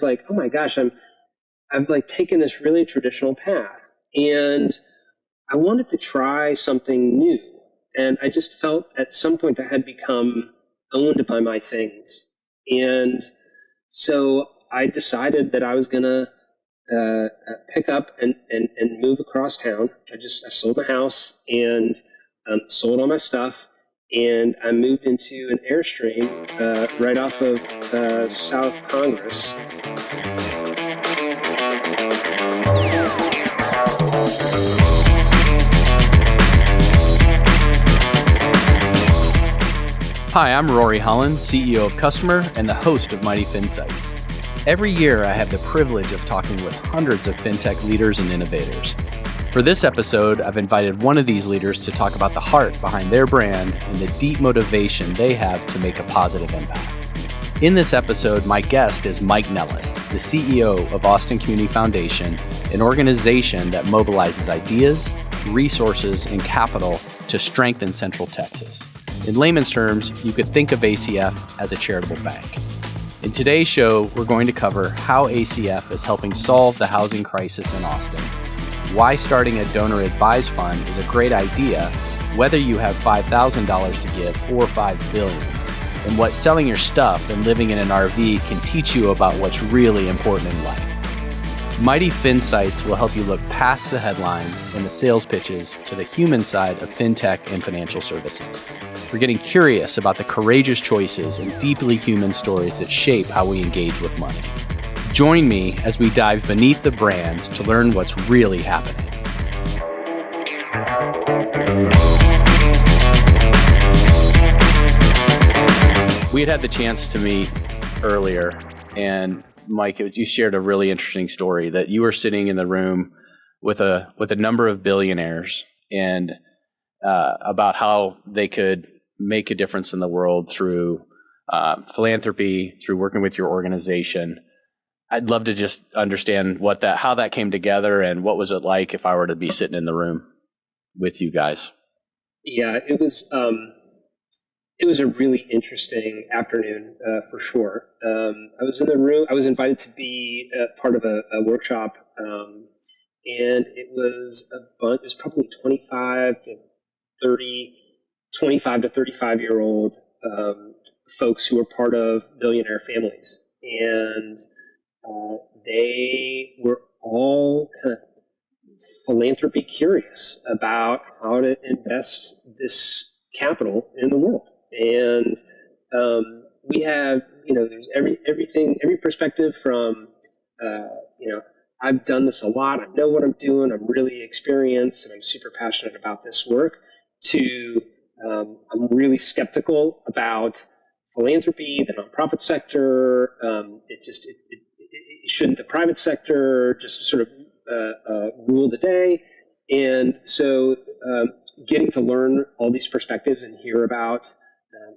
like, oh my gosh, I've like taken this really traditional path, and I wanted to try something new. And I just felt at some point I had become owned by my things. And so I decided that I was going to pick up and move across town. I sold my house and sold all my stuff. And I moved into an Airstream right off of South Congress. Hi, I'm Rory Holland, CEO of Customer and the host of Mighty Finsights. Every year, I have the privilege of talking with hundreds of fintech leaders and innovators. For this episode, I've invited one of these leaders to talk about the heart behind their brand and the deep motivation they have to make a positive impact. In this episode, my guest is Mike Nellis, the CEO of Austin Community Foundation, an organization that mobilizes ideas, resources, and capital to strengthen Central Texas. In layman's terms, you could think of ACF as a charitable bank. In today's show, we're going to cover how ACF is helping solve the housing crisis in Austin, why starting a donor-advised fund is a great idea, whether you have $5,000 to give or $5 billion, and what selling your stuff and living in an RV can teach you about what's really important in life. Mighty Finsights will help you look past the headlines and the sales pitches to the human side of fintech and financial services. We're getting curious about the courageous choices and deeply human stories that shape how we engage with money. Join me as we dive beneath the brands to learn what's really happening. We had the chance to meet earlier, and Mike, you shared a really interesting story that you were sitting in the room with a number of billionaires and about how they could make a difference in the world through philanthropy, through working with your organization. I'd love to just understand how that came together and what was it like if I were to be sitting in the room with you guys. Yeah, it was a really interesting afternoon for sure. I was in the room. I was invited to be part of a workshop, and it was it was probably 25 to 35-year-old folks who were part of billionaire families, and they were all kind of philanthropy curious about how to invest this capital in the world. And we have, there's every perspective from, I've done this a lot. I know what I'm doing. I'm really experienced and I'm super passionate about this work, to I'm really skeptical about philanthropy, the nonprofit sector. Shouldn't the private sector just sort of rule the day? And so getting to learn all these perspectives and hear about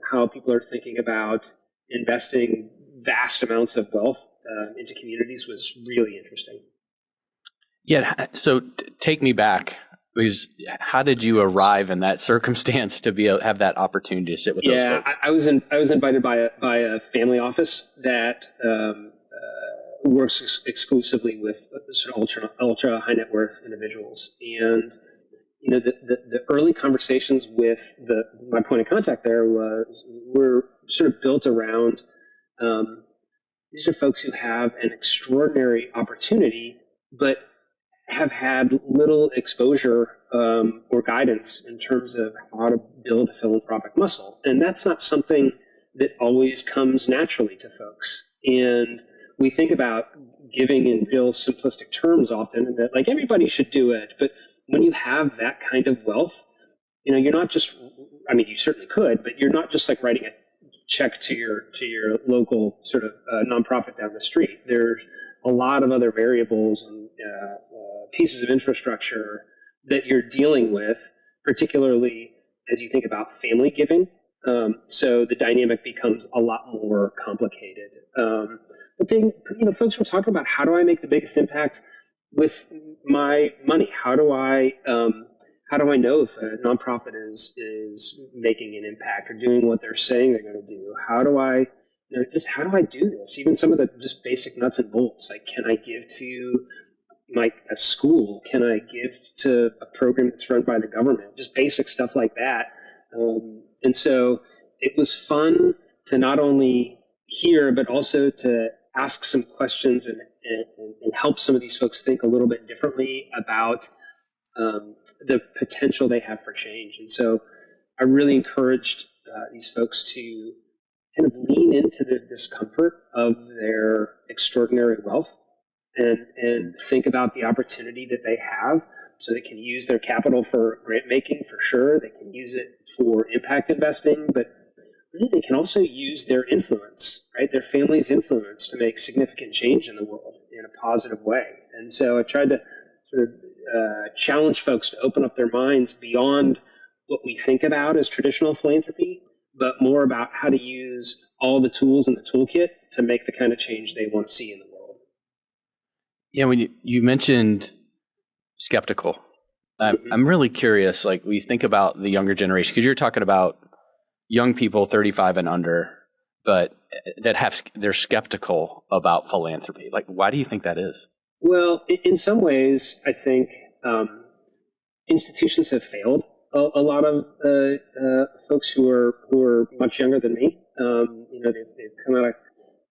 how people are thinking about investing vast amounts of wealth into communities was really interesting. Yeah. So take me back. Because how did you arrive in that circumstance to be able to have that opportunity to sit with those folks? I was invited by a family office that works exclusively with sort of ultra high net worth individuals, and the early conversations with my point of contact there were sort of built around these are folks who have an extraordinary opportunity, but have had little exposure or guidance in terms of how to build a philanthropic muscle. And that's not something that always comes naturally to folks. And we think about giving in real simplistic terms often, and that like everybody should do it. But when you have that kind of wealth, you're not just, you certainly could, but you're not just like writing a check to your local sort of nonprofit down the street. There's a lot of other variables and pieces of infrastructure that you're dealing with, particularly as you think about family giving. So the dynamic becomes a lot more complicated. But then, folks were talking about, how do I make the biggest impact with my money? How do I know if a nonprofit is making an impact or doing what they're saying they're going to do? How do I just how do I do this? Even some of the just basic nuts and bolts, like can I give to a school? Can I give to a program that's run by the government? Just basic stuff like that. And so it was fun to not only hear, but also to ask some questions and help some of these folks think a little bit differently about the potential they have for change. And so I really encouraged these folks to kind of lean into the discomfort of their extraordinary wealth and think about the opportunity that they have, so they can use their capital for grant making for sure. They can use it for impact investing, but really they can also use their influence, right? Their family's influence to make significant change in the world in a positive way. And so I tried to sort of challenge folks to open up their minds beyond what we think about as traditional philanthropy, but more about how to use all the tools in the toolkit to make the kind of change they want to see in the world. Yeah, when you mentioned skeptical, I'm really curious, like we think about the younger generation, because you're talking about young people 35 and under, but they're skeptical about philanthropy. Like, why do you think that is? Well, in some ways, I think institutions have failed a lot of folks who are much younger than me. They've come out of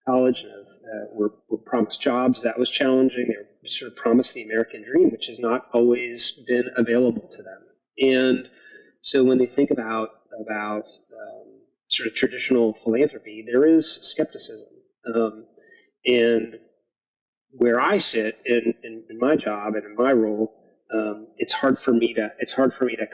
college and were promised jobs. That was challenging. They were sort of promised the American dream, which has not always been available to them. And so when they think about sort of traditional philanthropy, there is skepticism. And where I sit in my job and in my role, it's hard for me to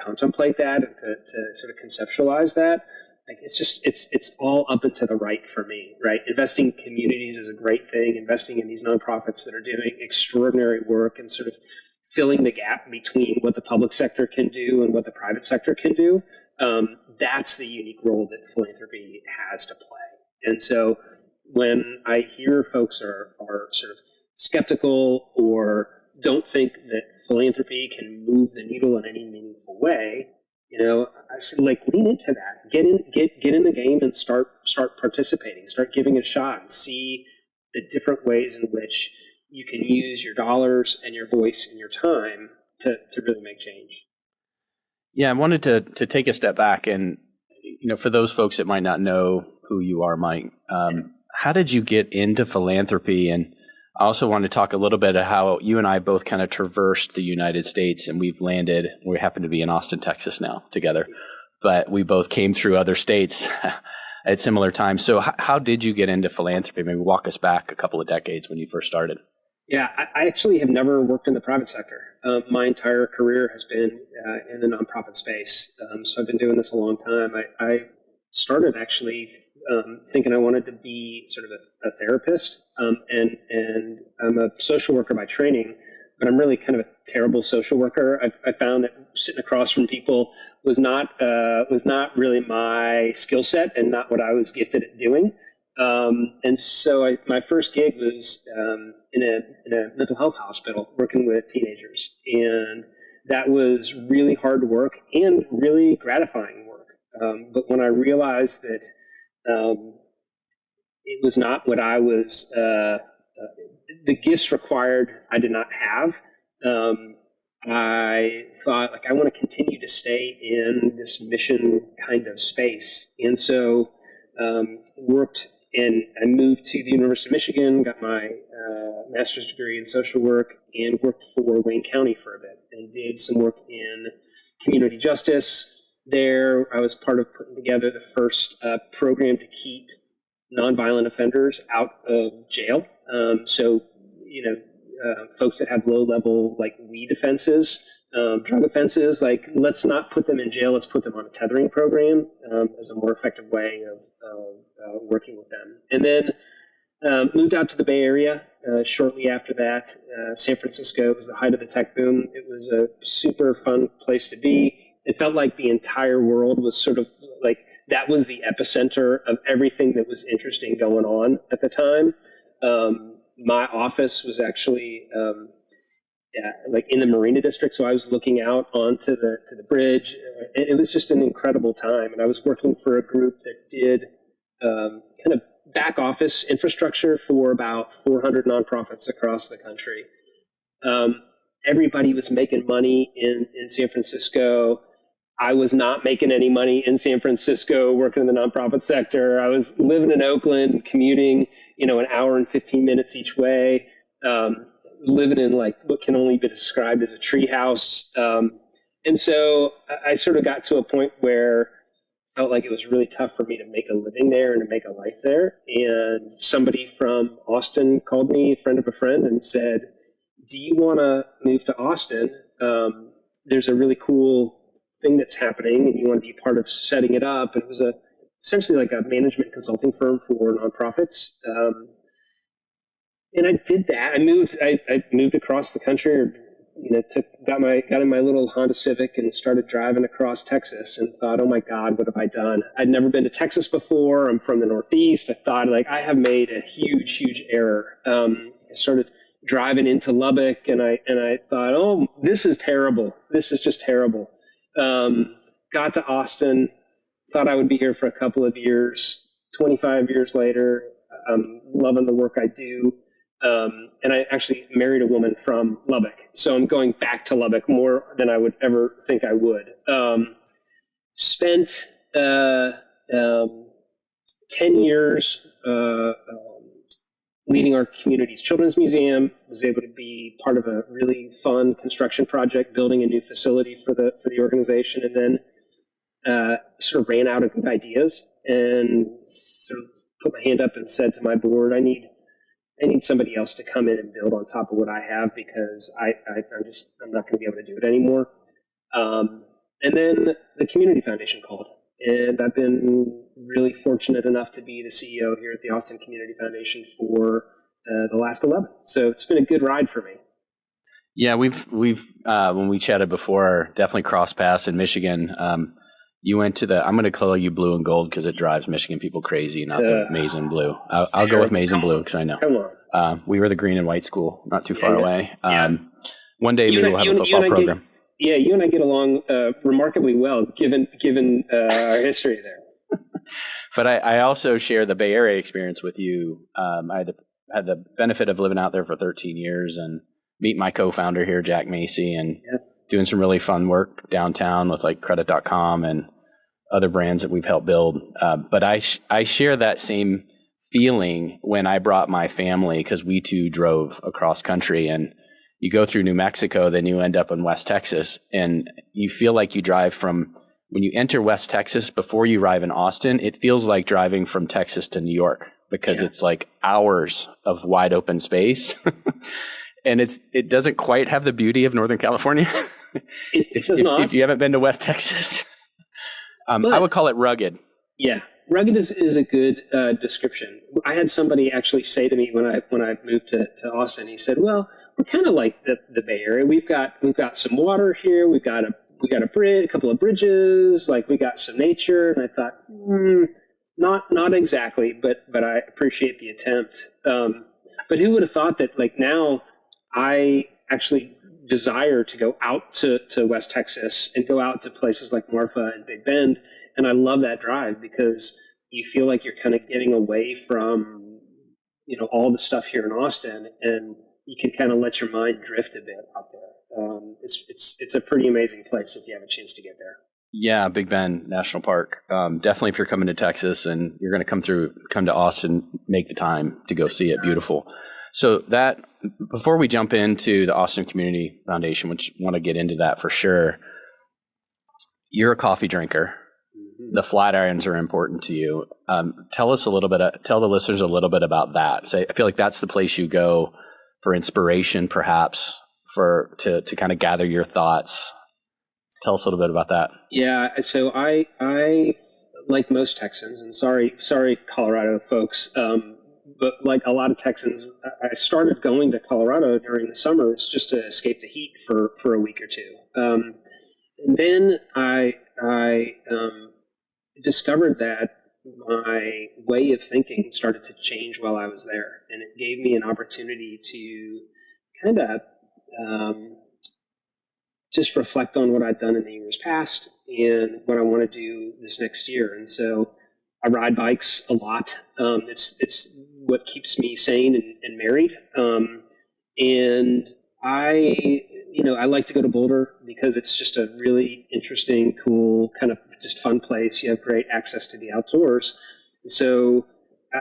contemplate that and to sort of conceptualize that. Like it's all up and to the right for me, right? Investing in communities is a great thing. Investing in these nonprofits that are doing extraordinary work and sort of filling the gap between what the public sector can do and what the private sector can do. That's the unique role that philanthropy has to play. And so when I hear folks are sort of skeptical or don't think that philanthropy can move the needle in any meaningful way, I said, lean into that, get in the game and start participating, start giving it a shot and see the different ways in which you can use your dollars and your voice and your time to really make change. Yeah, I wanted to take a step back and, for those folks that might not know who you are, Mike, how did you get into philanthropy? And I also want to talk a little bit of how you and I both kind of traversed the United States, and we happen to be in Austin, Texas now together, but we both came through other states at similar times. So how did you get into philanthropy? Maybe walk us back a couple of decades when you first started. Yeah, I actually have never worked in the private sector. My entire career has been in the nonprofit space. So I've been doing this a long time. I started actually thinking I wanted to be sort of a therapist, and I'm a social worker by training, but I'm really kind of a terrible social worker. I found that sitting across from people was not really my skill set and not what I was gifted at doing. And so my first gig was in a mental health hospital working with teenagers, and that was really hard work and really gratifying work. But when I realized that it was not what I was, the gifts required I did not have, I thought, I want to continue to stay in this mission kind of space. And so I moved to the University of Michigan, got my master's degree in social work, and worked for Wayne County for a bit and did some work in community justice. There, I was part of putting together the first program to keep nonviolent offenders out of jail. Folks that have low-level weed offenses, drug offenses, let's not put them in jail. Let's put them on a tethering program as a more effective way of working with them. And then moved out to the Bay Area shortly after that. San Francisco was the height of the tech boom. It was a super fun place to be. It felt like the entire world was sort of that was the epicenter of everything that was interesting going on at the time. My office was actually in the Marina District, so I was looking out onto the bridge. It was just an incredible time, and I was working for a group that did kind of back office infrastructure for about 400 nonprofits across the country. Everybody was making money in San Francisco. I was not making any money in San Francisco working in the nonprofit sector. I was living in Oakland, commuting, an hour and 15 minutes each way, living in like what can only be described as a treehouse. And so I sort of got to a point where I felt like it was really tough for me to make a living there and to make a life there. And somebody from Austin called me, a friend of a friend, and said, do you want to move to Austin? There's a really cool thing that's happening and you want to be part of setting it up. And it was essentially like a management consulting firm for nonprofits. And I did that. I moved across the country, got in my little Honda Civic and started driving across Texas and thought, oh my God, what have I done? I'd never been to Texas before. I'm from the Northeast. I thought I have made a huge, huge error. I started driving into Lubbock and I thought, oh, this is terrible. This is just terrible. Got to Austin, thought I would be here for a couple of years. 25 years later, I'm loving the work I do. And I actually married a woman from Lubbock. So I'm going back to Lubbock more than I would ever think I would. Spent 10 years leading our community's children's museum, was able to be part of a really fun construction project, building a new facility for the organization, and then sort of ran out of good ideas and sort of put my hand up and said to my board, I need somebody else to come in and build on top of what I have because I'm not going to be able to do it anymore. And then the Community Foundation called, and I've been really fortunate enough to be the CEO here at the Austin Community Foundation for the last 11. So it's been a good ride for me. Yeah, we've when we chatted before, definitely crossed paths in Michigan. You went to I'm going to call you blue and gold because it drives Michigan people crazy, not the maize and blue. I'll go with maize and blue because I know. Come on. We were the green and white school, not too far away. One day maybe we'll have a football program. You and I get along remarkably well, given our history there. But I also share the Bay Area experience with you. I had the benefit of living out there for 13 years and meet my co-founder here, Jack Macy, and doing some really fun work downtown with like credit.com and other brands that we've helped build. But I share that same feeling when I brought my family, because we too drove across country, and you go through New Mexico, then you end up in West Texas, and you feel like you drive from, when you enter West Texas, before you arrive in Austin, it feels like driving from Texas to New York, because it's like hours of wide open space. And it doesn't quite have the beauty of Northern California. It does not. If you haven't been to West Texas, I would call it rugged. Yeah, rugged is a good description. I had somebody actually say to me when I moved to Austin, he said, "Well, we're kind of like the Bay Area. We've got some water here. We've got a bridge, a couple of bridges. Like we got some nature." And I thought, not exactly, but I appreciate the attempt. But who would have thought that like now I actually desire to go out to West Texas and go out to places like Marfa and Big Bend. And I love that drive because you feel like you're kind of getting away from, all the stuff here in Austin, and you can kind of let your mind drift a bit out there. It's a pretty amazing place if you have a chance to get there. Yeah, Big Bend National Park. Definitely if you're coming to Texas and you're going to come to Austin, make the time to go see it. Beautiful. So that, before we jump into the Austin Community Foundation, which I want to get into that for sure, you're a coffee drinker. Mm-hmm. The Flatirons are important to you. Tell the listeners a little bit about that. So I feel like that's the place you go for inspiration, perhaps, to kind of gather your thoughts. Tell us a little bit about that. Yeah, so I like most Texans, and sorry, Colorado folks, but like a lot of Texans, I started going to Colorado during the summers just to escape the heat for a week or two. And then I discovered that my way of thinking started to change while I was there, and it gave me an opportunity to kind of just reflect on what I'd done in the years past and what I want to do this next year. And so I ride bikes a lot. It's what keeps me sane and married. And I like to go to Boulder because it's just a really interesting, cool, kind of just fun place. You have great access to the outdoors. So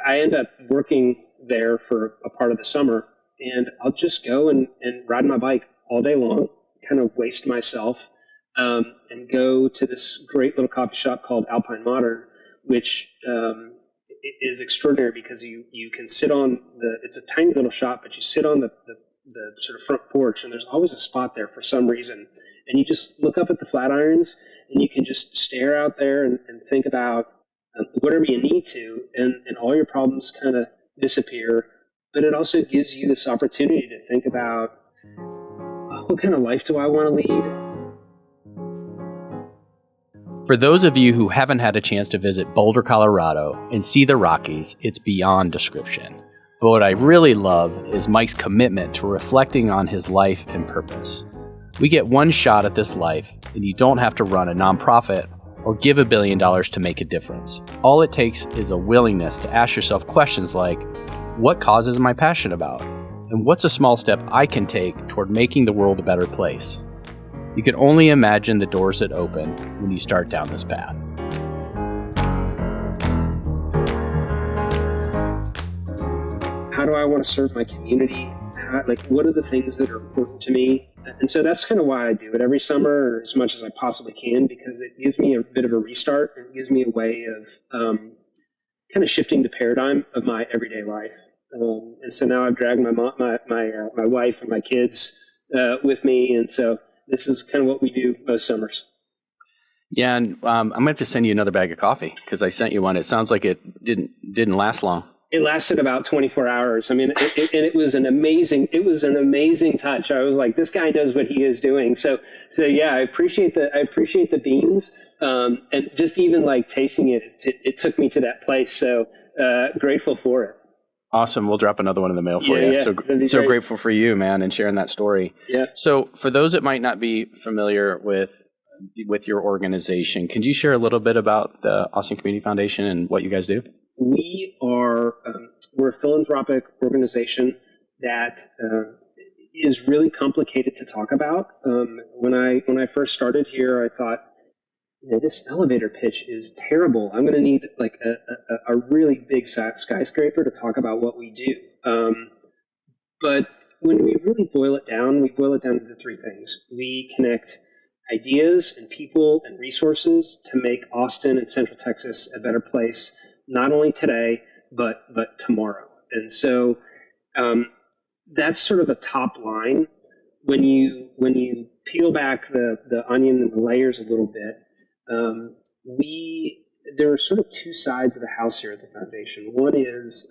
I end up working there for a part of the summer, and I'll just go and ride my bike all day long, kind of waste myself, and go to this great little coffee shop called Alpine Modern, which is extraordinary because you can sit on it's a tiny little shop, but you sit on the sort of front porch, and there's always a spot there for some reason. And you just look up at the Flatirons, and you can just stare out there and think about whatever you need to, and all your problems kind of disappear. But it also gives you this opportunity to think about, what kind of life do I want to lead? For those of you who haven't had a chance to visit Boulder, Colorado and see the Rockies, it's beyond description. But what I really love is Mike's commitment to reflecting on his life and purpose. We get one shot at this life, and you don't have to run a nonprofit or give $1 billion to make a difference. All it takes is a willingness to ask yourself questions like, what causes am I passionate about? And what's a small step I can take toward making the world a better place? You can only imagine the doors that open when you start down this path. How do I want to serve my community? What are the things that are important to me? And so that's kind of why I do it every summer, as much as I possibly can, because it gives me a bit of a restart. And it gives me a way of kind of shifting the paradigm of my everyday life. And so now I've dragged my wife and my kids with me, and so this is kind of what we do most summers. Yeah, and I'm going to have to send you another bag of coffee because I sent you one. It sounds like it didn't last long. It lasted about 24 hours. I mean, it was an amazing touch. I was like, this guy knows what he is doing. So yeah, I appreciate the beans, and just even like tasting it took me to that place. So grateful for it. Awesome. We'll drop another one in the mail for you. Yeah, so grateful for you, man, and sharing that story. Yeah. So for those that might not be familiar with your organization, can you share a little bit about the Austin Community Foundation and what you guys do? We're a philanthropic organization that is really complicated to talk about. When I first started here, I thought, this elevator pitch is terrible. I'm going to need like a really big skyscraper to talk about what we do. But when we really boil it down into three things. We connect ideas and people and resources to make Austin and Central Texas a better place, not only today, but tomorrow. And so that's sort of the top line. When you peel back the onion and the layers a little bit, there are sort of two sides of the house here at the foundation. One is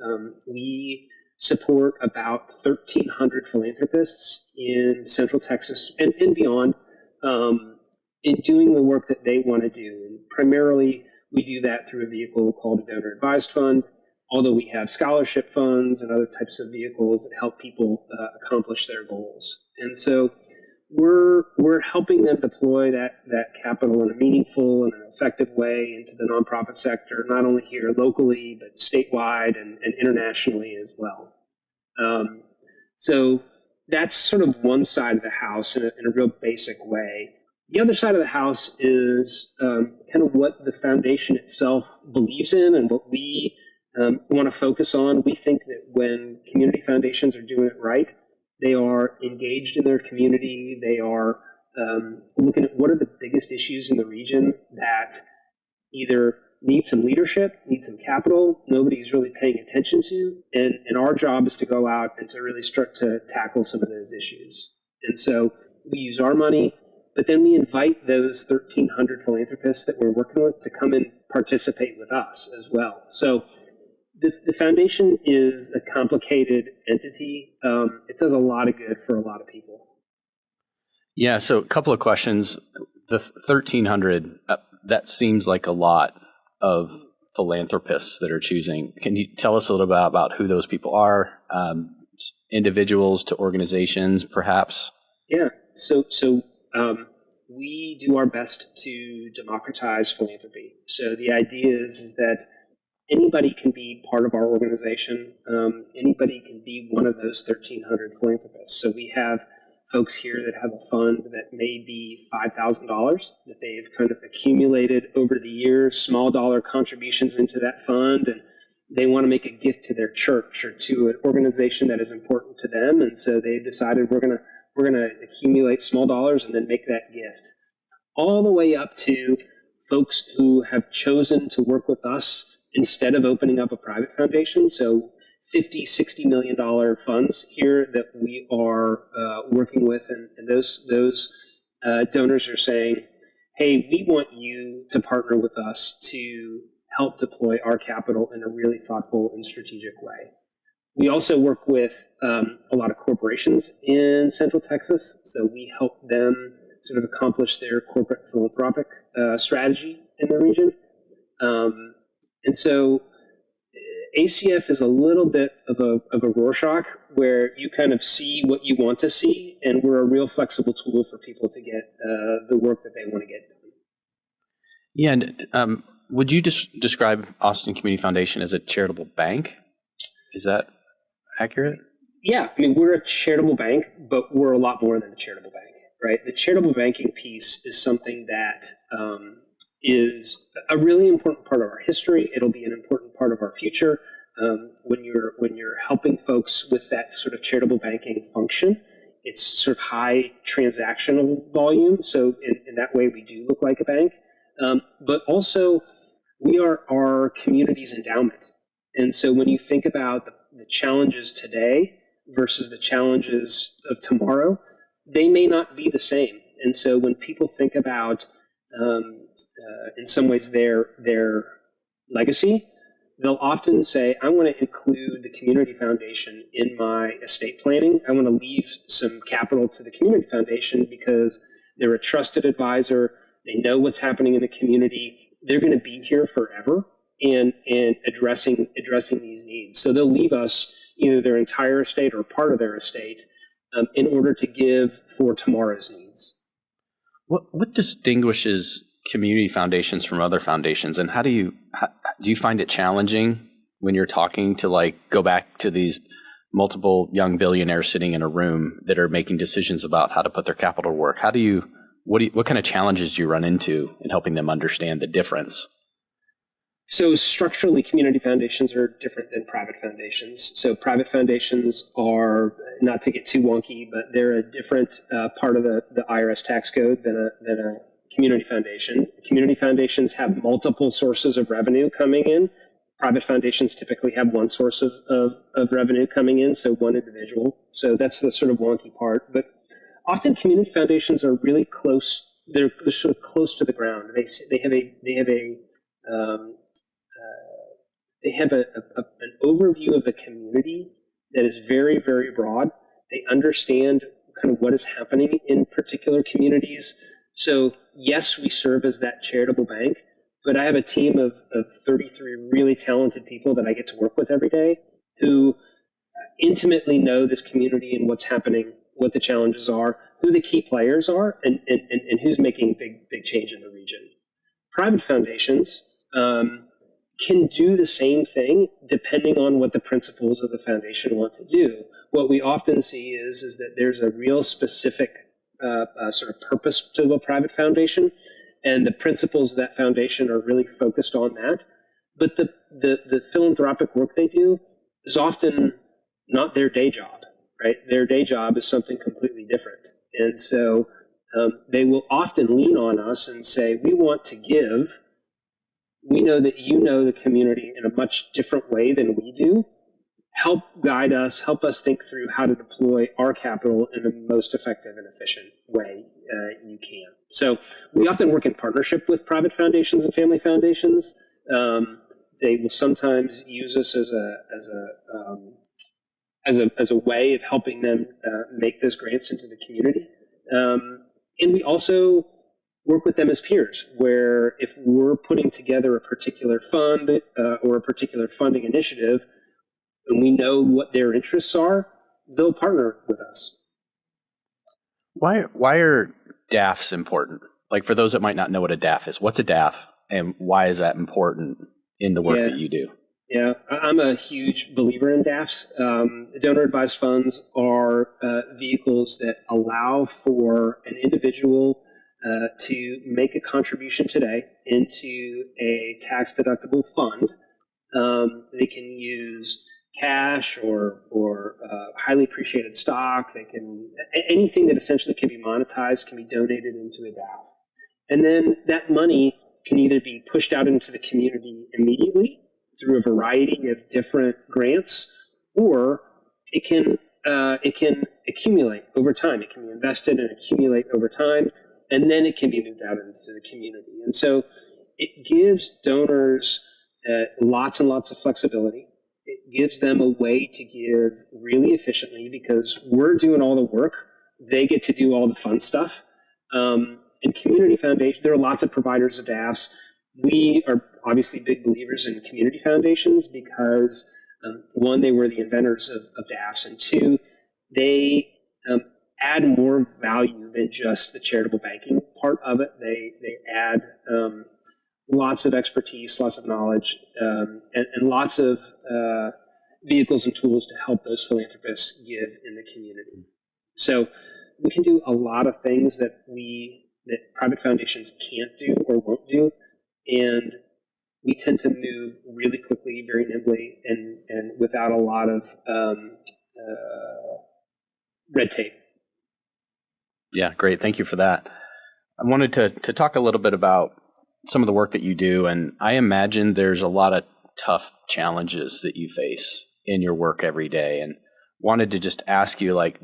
we support about 1,300 philanthropists in Central Texas and beyond in doing the work that they want to do. And primarily, we do that through a vehicle called a donor advised fund, although we have scholarship funds and other types of vehicles that help people accomplish their goals. And so we're helping them deploy that capital in a meaningful and an effective way into the nonprofit sector, not only here locally, but statewide and internationally as well. So that's sort of one side of the house in a real basic way. The other side of the house is kind of what the foundation itself believes in and what we want to focus on. We think that when community foundations are doing it right, they are engaged in their community. They are looking at what are the biggest issues in the region that either need some leadership, need some capital, nobody's really paying attention to. And our job is to go out and to really start to tackle some of those issues. And so we use our money, but then we invite those 1,300 philanthropists that we're working with to come and participate with us as well. So the foundation is a complicated entity. It does a lot of good for a lot of people. Yeah, so a couple of questions. The 1,300, that seems like a lot of philanthropists that are choosing. Can you tell us a little bit about who those people are, individuals to organizations, perhaps? Yeah, so we do our best to democratize philanthropy. So the idea is that anybody can be part of our organization. Anybody can be one of those 1,300 philanthropists. So we have folks here that have a fund that may be $5,000 that they've kind of accumulated over the years, small dollar contributions into that fund, and they want to make a gift to their church or to an organization that is important to them, and so they've decided we're gonna accumulate small dollars and then make that gift. All the way up to folks who have chosen to work with us instead of opening up a private foundation. So $50-60 million funds here that we are working with, and those donors are saying, hey, we want you to partner with us to help deploy our capital in a really thoughtful and strategic way. We also work with a lot of corporations in Central Texas, so we help them sort of accomplish their corporate philanthropic strategy in the region. And so ACF is a little bit of a Rorschach, where you kind of see what you want to see, and we're a real flexible tool for people to get the work that they want to get done. Yeah, and would you describe Austin Community Foundation as a charitable bank? Is that accurate? Yeah, I mean, we're a charitable bank, but we're a lot more than a charitable bank, right? The charitable banking piece is something that is a really important part of our history. It'll be an important part of our future. When you're helping folks with that sort of charitable banking function, it's sort of high transactional volume. So in that way, we do look like a bank. But also, we are our community's endowment. And so when you think about the challenges today versus the challenges of tomorrow, they may not be the same. And so when people think about, in some ways, their legacy, they'll often say, I want to include the community foundation in my estate planning. I want to leave some capital to the community foundation because they're a trusted advisor. They know what's happening in the community. They're going to be here forever and addressing these needs. So they'll leave us either their entire estate or part of their estate in order to give for tomorrow's needs. What distinguishes community foundations from other foundations, and how do you find it challenging when you're talking to go back to these multiple young billionaires sitting in a room that are making decisions about how to put their capital to work? What kind of challenges do you run into in helping them understand the difference? So structurally, community foundations are different than private foundations. So private foundations are, not to get too wonky, but they're a different part of the IRS tax code than a community foundation. Community foundations have multiple sources of revenue coming in. Private foundations typically have one source of revenue coming in, so one individual. So that's the sort of wonky part. But often community foundations are really close. They're sort of close to the ground. They have an overview of the community that is very, very broad. They understand kind of what is happening in particular communities. So yes, we serve as that charitable bank, but I have a team of 33 really talented people that I get to work with every day who intimately know this community and what's happening, what the challenges are, who the key players are, and who's making big change in the region. Private foundations can do the same thing depending on what the principles of the foundation want to do. What we often see is that there's a real specific sort of purpose to a private foundation, and the principles of that foundation are really focused on that. But the philanthropic work they do is often not their day job, right? Their day job is something completely different. And so they will often lean on us and say, we want to give. We know that you know the community in a much different way than we do. Help guide us, help us think through how to deploy our capital in the most effective and efficient way you can. So we often work in partnership with private foundations and family foundations. They will sometimes use us as a way of helping them make those grants into the community. And we also work with them as peers, where if we're putting together a particular fund or a particular funding initiative, and we know what their interests are, they'll partner with us. Why are DAFs important? For those that might not know what a DAF is, what's a DAF and why is that important in the work that you do? Yeah, I'm a huge believer in DAFs. Donor advised funds are vehicles that allow for an individual to make a contribution today into a tax deductible fund. They can use cash or highly appreciated stock. They can anything that essentially can be monetized can be donated into a DAF, and then that money can either be pushed out into the community immediately through a variety of different grants, or it can accumulate over time. It can be invested and accumulate over time, and then it can be moved out into the community. And so it gives donors lots and lots of flexibility. It gives them a way to give really efficiently because we're doing all the work. They get to do all the fun stuff. And community foundation, there are lots of providers of DAFs. We are obviously big believers in community foundations because, one, they were the inventors of DAFs, and two, they add more value than just the charitable banking part of it. They add lots of expertise, lots of knowledge, and lots of vehicles and tools to help those philanthropists give in the community. So we can do a lot of things that private foundations can't do or won't do. And we tend to move really quickly, very nimbly, and without a lot of red tape. Yeah, great. Thank you for that. I wanted to talk a little bit about some of the work that you do, and I imagine there's a lot of tough challenges that you face in your work every day, and wanted to just ask you, like,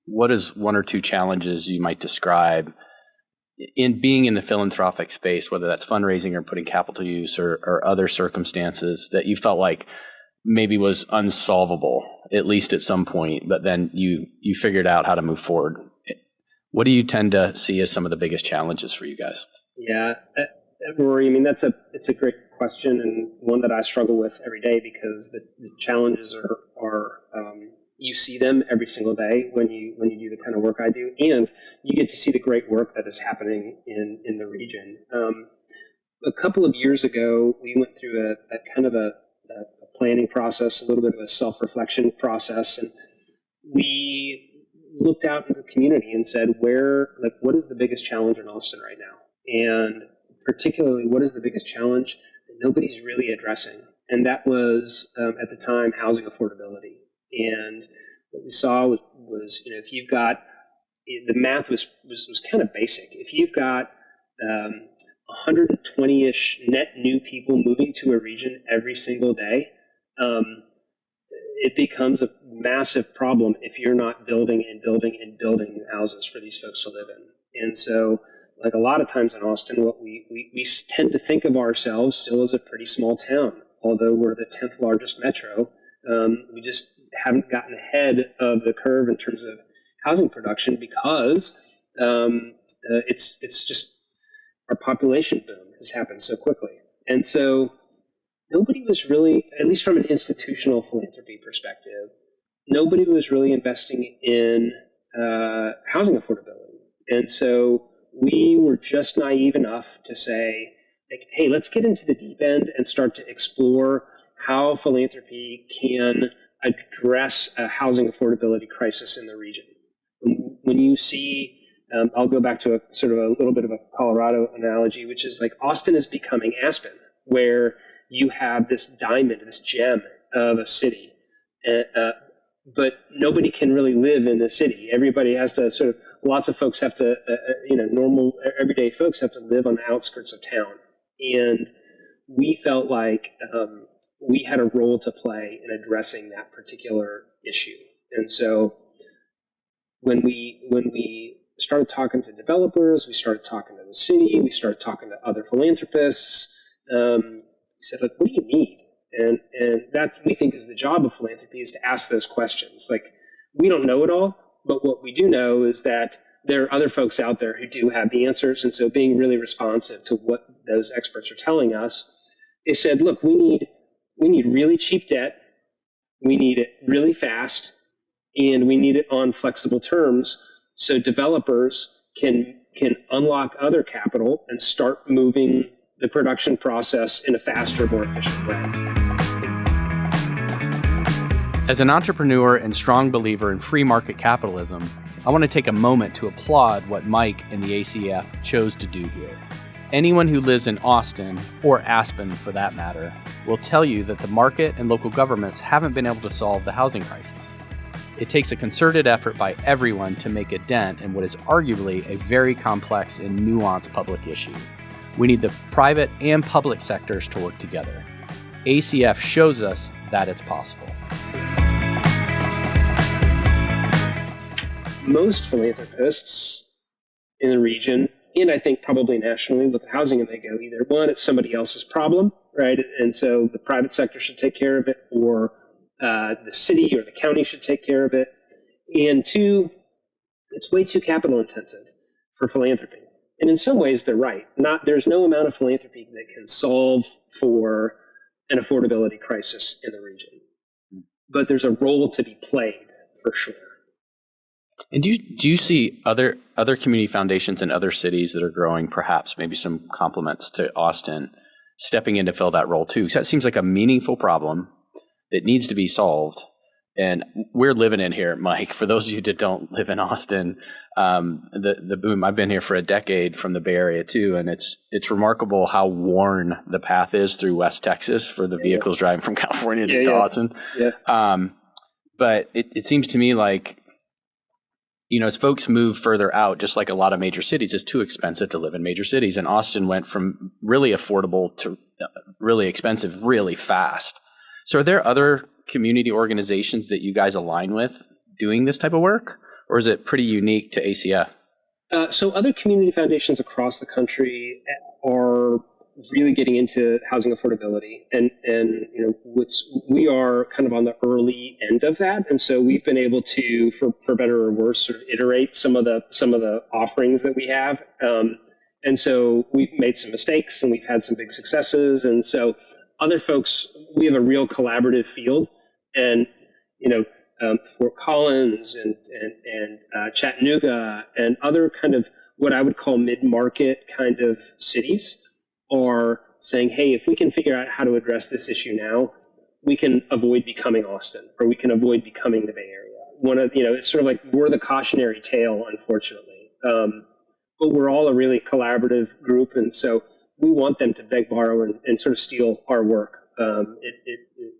what is one or two challenges you might describe in being in the philanthropic space, whether that's fundraising or putting capital to use or other circumstances that you felt like maybe was unsolvable, at least at some point, but then you figured out how to move forward. What do you tend to see as some of the biggest challenges for you guys? Yeah, Rory, I mean, it's a great question and one that I struggle with every day because the challenges are you see them every single day when you do the kind of work I do, and you get to see the great work that is happening in the region. A couple of years ago, we went through a kind of a planning process, a little bit of a self-reflection process, and we looked out into the community and said, what is the biggest challenge in Austin right now? And particularly, what is the biggest challenge that nobody's really addressing? And that was, at the time, housing affordability. And what we saw was if you've got, the math was kind of basic. If you've got 120-ish net new people moving to a region every single day, it becomes a massive problem if you're not building and building and building new houses for these folks to live in. And so, like a lot of times in Austin, what we tend to think of ourselves still as a pretty small town, although we're the 10th largest metro. We just haven't gotten ahead of the curve in terms of housing production because it's just our population boom has happened so quickly. And so nobody was really, at least from an institutional philanthropy perspective, nobody was really investing in housing affordability. And so we were just naive enough to say, like, hey, let's get into the deep end and start to explore how philanthropy can address a housing affordability crisis in the region. When you see, I'll go back to a sort of a little bit of a Colorado analogy, which is like Austin is becoming Aspen, where you have this diamond, this gem of a city, but nobody can really live in the city. Everybody has to sort of, lots of folks have to, normal everyday folks have to live on the outskirts of town. And we felt like we had a role to play in addressing that particular issue. And so when we started talking to developers, we started talking to the city, we started talking to other philanthropists, we said, like, what do you need? And that, we think, is the job of philanthropy, is to ask those questions. Like, we don't know it all, but what we do know is that there are other folks out there who do have the answers. And so being really responsive to what those experts are telling us, they said, look, we need really cheap debt, we need it really fast, and we need it on flexible terms so developers can unlock other capital and start moving the production process in a faster, more efficient way. As an entrepreneur and strong believer in free market capitalism, I want to take a moment to applaud what Mike and the ACF chose to do here. Anyone who lives in Austin, or Aspen for that matter, will tell you that the market and local governments haven't been able to solve the housing crisis. It takes a concerted effort by everyone to make a dent in what is arguably a very complex and nuanced public issue. We need the private and public sectors to work together. ACF shows us that it's possible. Most philanthropists in the region, and I think probably nationally, look at housing and they go, either one, it's somebody else's problem, right? And so the private sector should take care of it, or the city or the county should take care of it. And two, it's way too capital intensive for philanthropy. And in some ways, they're right. There's no amount of philanthropy that can solve for an affordability crisis in the region. But there's a role to be played, for sure. And do you see other community foundations in other cities that are growing, perhaps maybe some complements to Austin, stepping in to fill that role too? Because that seems like a meaningful problem that needs to be solved. And we're living in here, Mike. For those of you that don't live in Austin, the boom. I've been here for a decade from the Bay Area too, and it's remarkable how worn the path is through West Texas for the vehicles driving from California to Austin. Yeah. But it seems to me like, as folks move further out, just like a lot of major cities, it's too expensive to live in major cities. And Austin went from really affordable to really expensive really fast. So are there other community organizations that you guys align with doing this type of work? Or is it pretty unique to ACF? So other community foundations across the country are really getting into housing affordability, and we are kind of on the early end of that, and so we've been able to, for better or worse, sort of iterate some of the offerings that we have, and so we've made some mistakes and we've had some big successes, and so other folks, we have a real collaborative field, and Fort Collins and Chattanooga and other kind of what I would call mid-market kind of cities are saying, hey, if we can figure out how to address this issue now, we can avoid becoming Austin, or we can avoid becoming the Bay Area. It's sort of like we're the cautionary tale, unfortunately. But we're all a really collaborative group, and so we want them to beg, borrow, and sort of steal our work.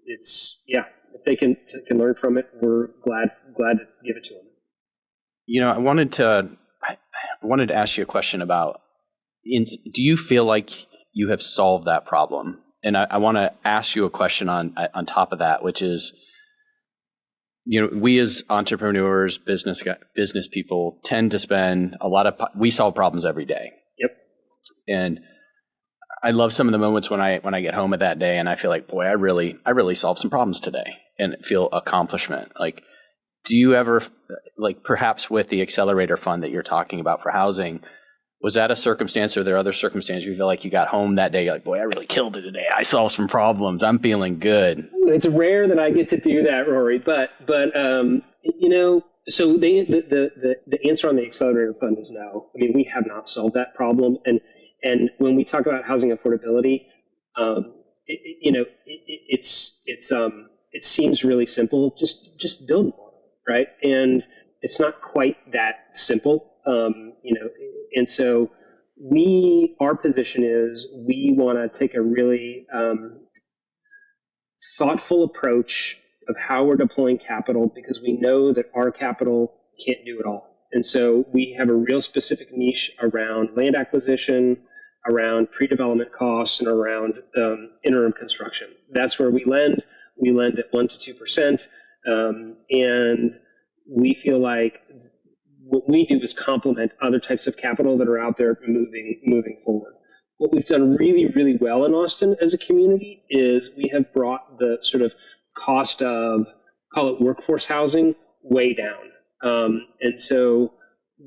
If they can learn from it, we're glad to give it to them. I wanted to ask you a question about, do you feel like you have solved that problem? And I want to ask you a question on top of that, which is, we as entrepreneurs, business people tend to spend we solve problems every day. Yep. And I love some of the moments when I get home at that day and I feel like, boy, I really solved some problems today and feel accomplishment. Like, do you ever, like perhaps with the accelerator fund that you're talking about for housing, was that a circumstance, or are there other circumstances you feel like you got home that day, you're like, boy, I really killed it today. I solved some problems. I'm feeling good. It's rare that I get to do that, Rory, but so the answer on the accelerator fund is no. I mean, we have not solved that problem. And when we talk about housing affordability, it seems really simple. Just build more, right? And it's not quite that simple, And so our position is we want to take a really thoughtful approach of how we're deploying capital, because we know that our capital can't do it all. And so we have a real specific niche around land acquisition, around pre-development costs, and around interim construction. That's where we lend. We lend at 1% to 2%. And we feel like what we do is complement other types of capital that are out there moving forward. What we've done really, really well in Austin as a community is we have brought the sort of cost of, call it workforce housing, way down. And so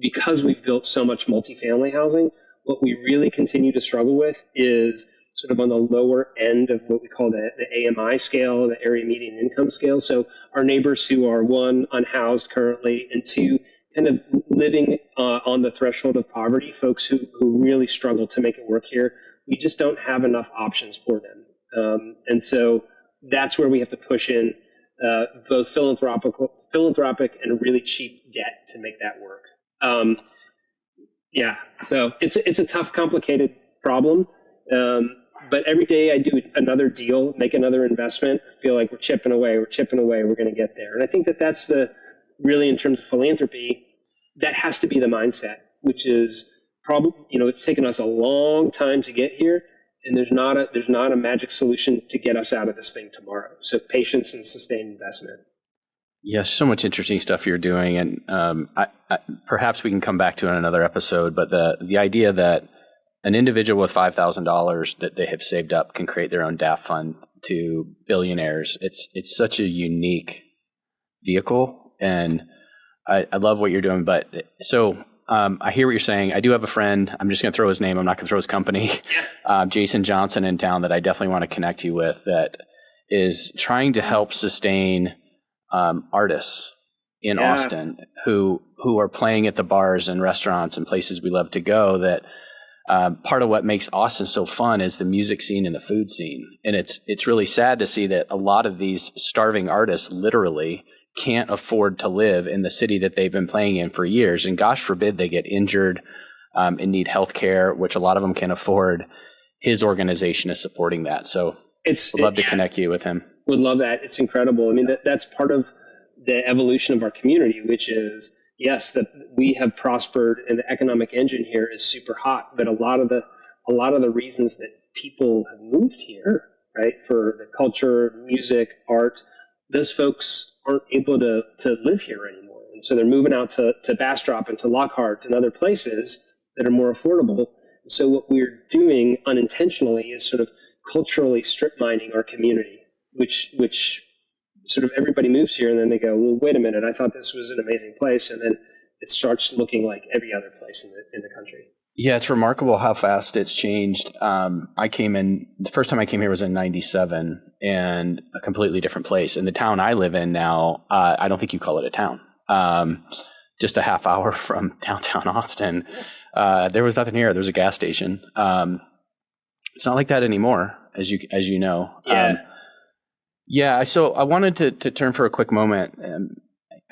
because we've built so much multifamily housing, what we really continue to struggle with is sort of on the lower end of what we call the AMI scale, the area median income scale. So our neighbors who are, one, unhoused currently, and two, kind of living on the threshold of poverty, folks who really struggle to make it work here. we just don't have enough options for them. And so that's where we have to push in both philanthropic and really cheap debt to make that work. So it's a tough, complicated problem. But every day I do another deal, make another investment, I feel like we're chipping away, we're going to get there. And I think that really, in terms of philanthropy, that has to be the mindset, which is probably, it's taken us a long time to get here, and there's not a magic solution to get us out of this thing tomorrow. So patience and sustained investment. Yeah, so much interesting stuff you're doing, and I perhaps we can come back to it in another episode. But the idea that an individual with $5,000 that they have saved up can create their own DAF fund to billionaires. It's such a unique vehicle, and I love what you're doing. But so I hear what you're saying. I do have a friend. I'm just going to throw his name. I'm not going to throw his company. Jason Johnson in town that I definitely want to connect you with, that is trying to help sustain artists in Austin who are playing at the bars and restaurants and places we love to go. That part of what makes Austin so fun is the music scene and the food scene. And it's really sad to see that a lot of these starving artists literally can't afford to live in the city that they've been playing in for years. And gosh forbid they get injured and need health care, which a lot of them can afford. His organization is supporting that. So I'd love to connect you with him. Would love that. It's incredible. I mean, that's part of the evolution of our community, which is, yes, that we have prospered and the economic engine here is super hot, but a lot of the reasons that people have moved here, right, for the culture, music, art, those folks aren't able to live here anymore. And so they're moving out to Bastrop and to Lockhart and other places that are more affordable. So what we're doing unintentionally is sort of culturally strip mining our community, which sort of everybody moves here and then they go, well, wait a minute, I thought this was an amazing place. And then it starts looking like every other place in the country. Yeah, it's remarkable how fast it's changed. The first time I came here was in 97, and a completely different place. In the town I live in now, I don't think you call it a town. Just a half hour from downtown Austin. There was nothing here. There was a gas station. It's not like that anymore, as you know. So I wanted to turn for a quick moment.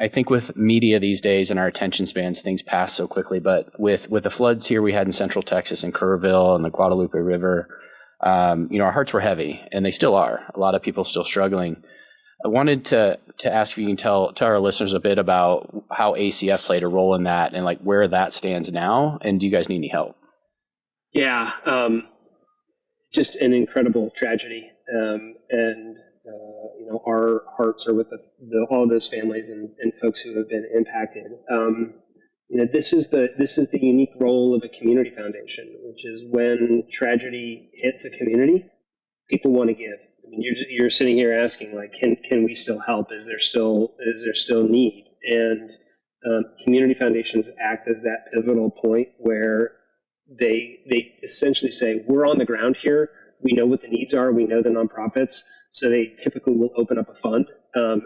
I think with media these days and our attention spans, things pass so quickly. But with the floods here we had in Central Texas and Kerrville and the Guadalupe River, our hearts were heavy, and they still are. A lot of people still struggling. I wanted to ask if you can tell our listeners a bit about how ACF played a role in that and like where that stands now. And do you guys need any help? Yeah, just an incredible tragedy, our hearts are with all of those families and folks who have been impacted. This is the unique role of a community foundation, which is when tragedy hits a community, people want to give. I mean, you're sitting here asking, like, can we still help? Is there still need? And community foundations act as that pivotal point where they essentially say, we're on the ground here. We know what the needs are. We know the nonprofits. So they typically will open up a fund, and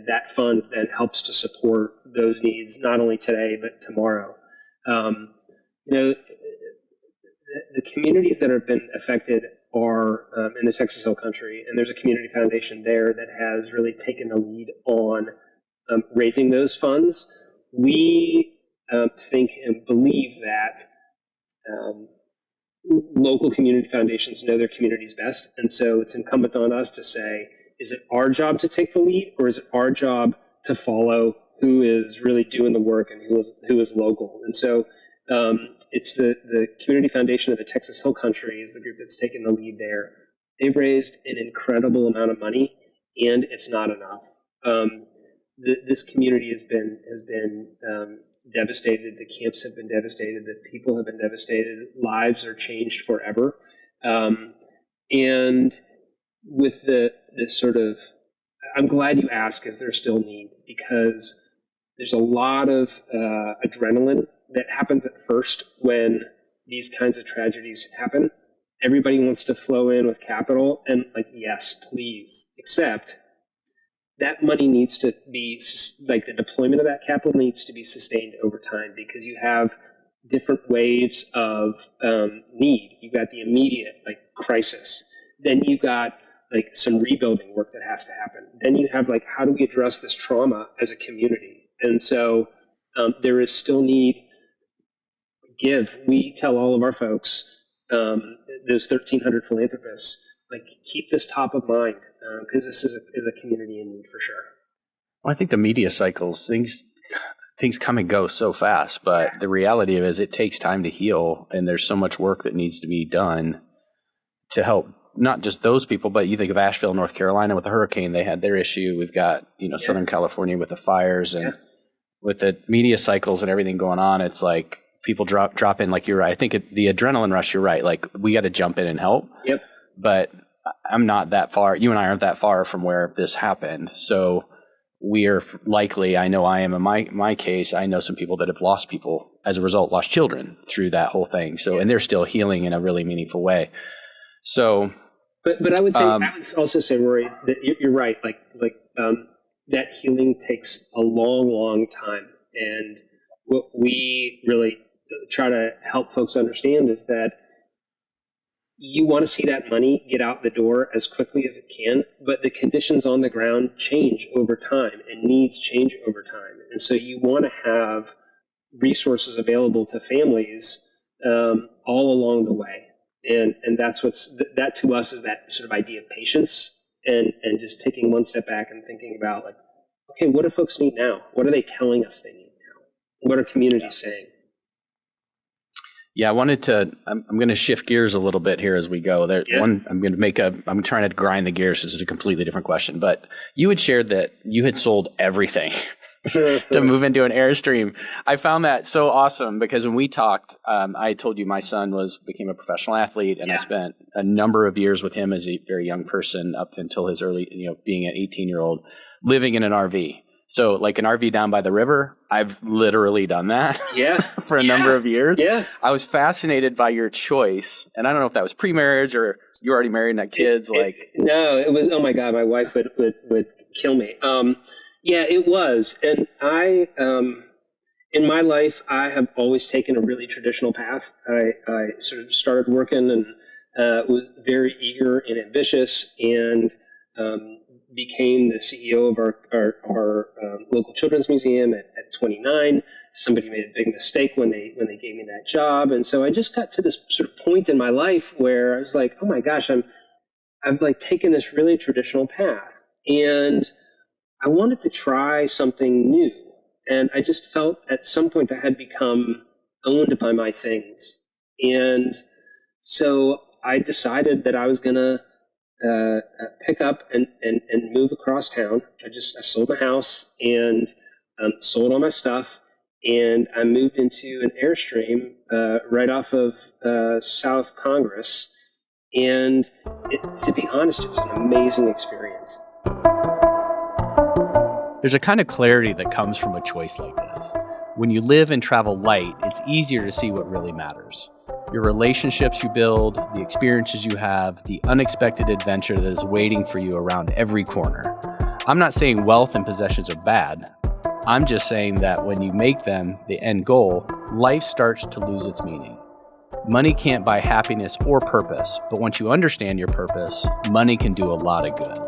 that fund then helps to support those needs, not only today, but tomorrow. The communities that have been affected are in the Texas Hill Country, and there's a community foundation there that has really taken the lead on raising those funds. We think and believe that local community foundations know their communities best. And so it's incumbent on us to say, is it our job to take the lead, or is it our job to follow who is really doing the work and who is local? And so it's the Community Foundation of the Texas Hill Country is the group that's taken the lead there. They've raised an incredible amount of money, and it's not enough. This community has been devastated. The camps have been devastated. The people have been devastated. Lives are changed forever. And with the sort of, I'm glad you ask, is there still need? Because there's a lot of adrenaline that happens at first when these kinds of tragedies happen. Everybody wants to flow in with capital and like, yes, please, except that money needs to be, like the deployment of that capital needs to be sustained over time, because you have different waves of need. You've got the immediate like crisis. Then you've got like some rebuilding work that has to happen. Then you have like, how do we address this trauma as a community? And so there is still need. We tell all of our folks, those 1,300 philanthropists, like keep this top of mind because this is a community in need for sure. Well, I think the media cycles, things come and go so fast, but the reality of it is it takes time to heal, and there's so much work that needs to be done to help not just those people, but you think of Asheville, North Carolina with the hurricane, they had their issue. We've got, Southern California with the fires and with the media cycles and everything going on, it's like people drop in, like you're right. I think the adrenaline rush, you're right. Like we got to jump in and help. Yep. But I'm not that far. You and I aren't that far from where this happened. So we're likely, I know I am in my case, I know some people that have lost people as a result, lost children through that whole thing. So, and they're still healing in a really meaningful way. So, but I would say, I would also say, Rory, that you're right. Like that healing takes a long, long time. And what we really try to help folks understand is that you want to see that money get out the door as quickly as it can, but the conditions on the ground change over time and needs change over time. And so you want to have resources available to families all along the way. And that's that to us is that sort of idea of patience and just taking one step back and thinking about like, okay, what do folks need now? What are they telling us they need now? What are communities saying? Yeah, I'm going to shift gears a little bit here as we go. I'm trying to grind the gears. This is a completely different question, but you had shared that you had sold everything to move into an Airstream. I found that so awesome because when we talked, I told you my son became a professional athlete, and I spent a number of years with him as a very young person up until his early, being an 18-year-old, living in an RV. So like an RV down by the river, I've literally done that for a number of years. Yeah. I was fascinated by your choice. And I don't know if that was pre-marriage or you were already married and had kids. No, it was, oh my God, my wife would kill me. It was. And I, in my life, I have always taken a really traditional path. I sort of started working and was very eager and ambitious and became the CEO of our local children's museum at 29. Somebody made a big mistake when they gave me that job, and so I just got to this sort of point in my life where I was like, oh my gosh, I've like taken this really traditional path, and I wanted to try something new, and I just felt at some point I had become owned by my things, and so I decided that I was gonna pick up and move across town. I sold my house and sold all my stuff, and I moved into an Airstream right off of South Congress. And to be honest, it was an amazing experience. There's a kind of clarity that comes from a choice like this. When you live and travel light, it's easier to see what really matters. Your relationships you build, the experiences you have, the unexpected adventure that is waiting for you around every corner. I'm not saying wealth and possessions are bad. I'm just saying that when you make them the end goal, life starts to lose its meaning. Money can't buy happiness or purpose, but once you understand your purpose, money can do a lot of good.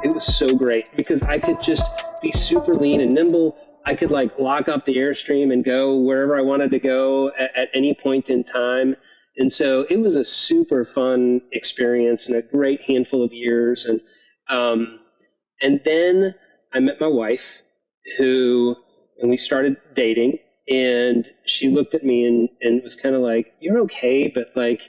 It was so great because I could just be super lean and nimble. I could like lock up the Airstream and go wherever I wanted to go at any point in time. And so it was a super fun experience and a great handful of years. And then I met my wife and we started dating, and she looked at me and was kind of like, you're okay, but like,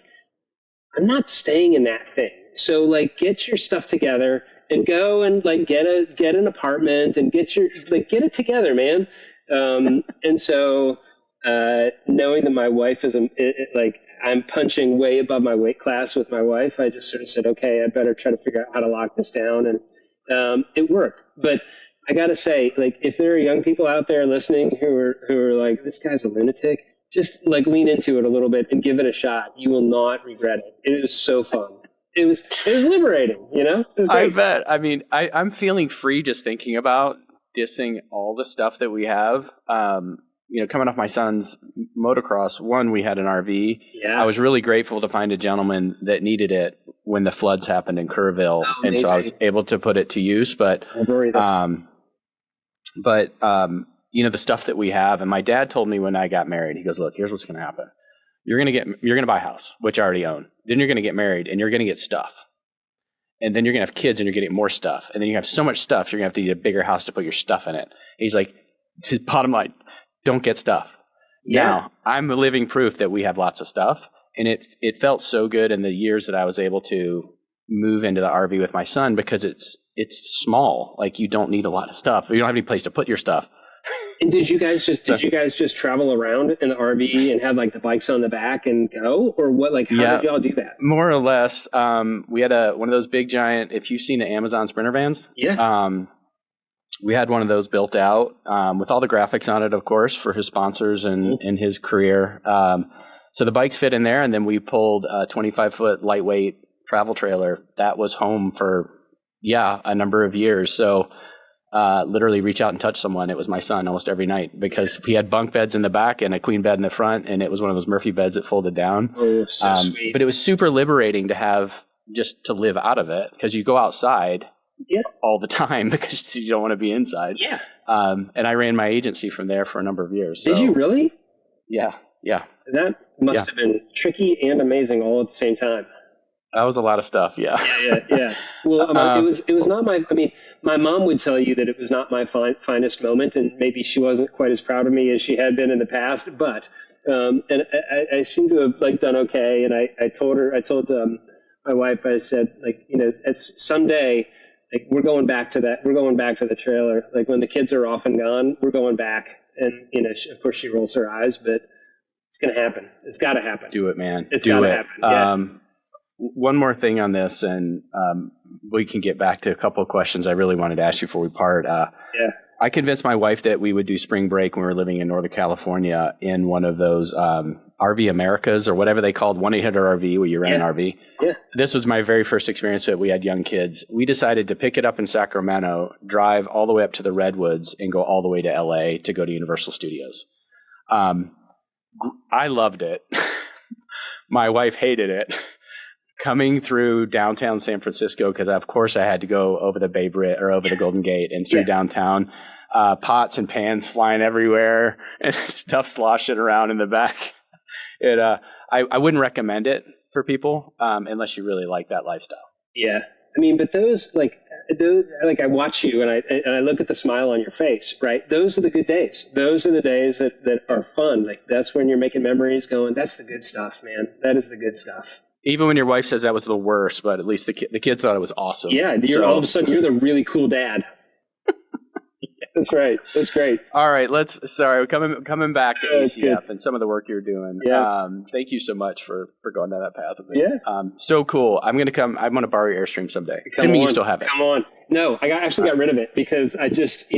I'm not staying in that thing. So like, get your stuff together and go and like get an apartment and get it together, man. And so knowing that my wife is I'm punching way above my weight class with my wife, I just sort of said, okay, I better try to figure out how to lock this down, and it worked. But I gotta say, like, if there are young people out there listening who are like, this guy's a lunatic, just like lean into it a little bit and give it a shot. You will not regret it. It was so fun. It was liberating, It was I bet. I mean, I'm feeling free just thinking about dissing all the stuff that we have. coming off my son's motocross, one, we had an RV. Yeah. I was really grateful to find a gentleman that needed it when the floods happened in Kerrville. Oh, and so I was able to put it to use. But, the stuff that we have, and my dad told me when I got married, he goes, look, here's what's going to happen. You're going to buy a house, which I already own. Then you're going to get married and you're going to get stuff. And then you're going to have kids and you're getting more stuff. And then you have so much stuff, you're going to have to need a bigger house to put your stuff in it. And he's like, his bottom line, don't get stuff. Yeah. Now, I'm a living proof that we have lots of stuff. And it felt so good in the years that I was able to move into the RV with my son, because it's small. Like, you don't need a lot of stuff. You don't have any place to put your stuff. And did you guys just travel around in the RV and have like the bikes on the back and go, or what? Like, how did y'all do that? More or less. We had one of those big giant, if you've seen the Amazon Sprinter vans. Yeah. We had one of those built out with all the graphics on it, of course, for his sponsors and his career. So the bikes fit in there, and then we pulled a 25-foot lightweight travel trailer. That was home for, a number of years. So literally reach out and touch someone. It was my son almost every night, because he had bunk beds in the back and a queen bed in the front, and it was one of those Murphy beds that folded down. Oh, so sweet. But it was super liberating to have, just to live out of it, because you go outside all the time because you don't want to be inside. Yeah. And I ran my agency from there for a number of years. Did you really? Yeah. That must have been tricky and amazing all at the same time. That was a lot of stuff. Yeah. Well, it was not my mom would tell you that it was not my finest moment, and maybe she wasn't quite as proud of me as she had been in the past, but, and I seem to have done okay. And I told my wife, I said, it's someday, we're going back to that. We're going back to the trailer. Like, when the kids are off and gone, we're going back. And, of course she rolls her eyes, but it's going to happen. It's got to happen. Do it, man. It's got to happen. Yeah. One more thing on this, and we can get back to a couple of questions I really wanted to ask you before we part. I convinced my wife that we would do spring break when we were living in Northern California in one of those RV Americas, or whatever they called, 1-800-RV, where you rent an RV. Yeah. This was my very first experience that we had young kids. We decided to pick it up in Sacramento, drive all the way up to the Redwoods, and go all the way to LA to go to Universal Studios. I loved it. My wife hated it. Coming through downtown San Francisco, because of course I had to go over the Bay Bridge or over the Golden Gate and through downtown, pots and pans flying everywhere and stuff sloshing around in the back. I wouldn't recommend it for people unless you really like that lifestyle. Yeah. But those I watch you and I look at the smile on your face, right? Those are the good days. Those are the days that are fun. That's when you're making memories going, that's the good stuff, man. That is the good stuff. Even when your wife says that was the worst, but at least the kids thought it was awesome. Yeah, all of a sudden you're the really cool dad. That's right. That's great. All right, coming back to ACF and some of the work you're doing. Yeah. Thank you so much for going down that path with me. Yeah. So cool. I'm gonna borrow your Airstream someday. Assuming you still have it. Come on. No, I actually got rid of it because I just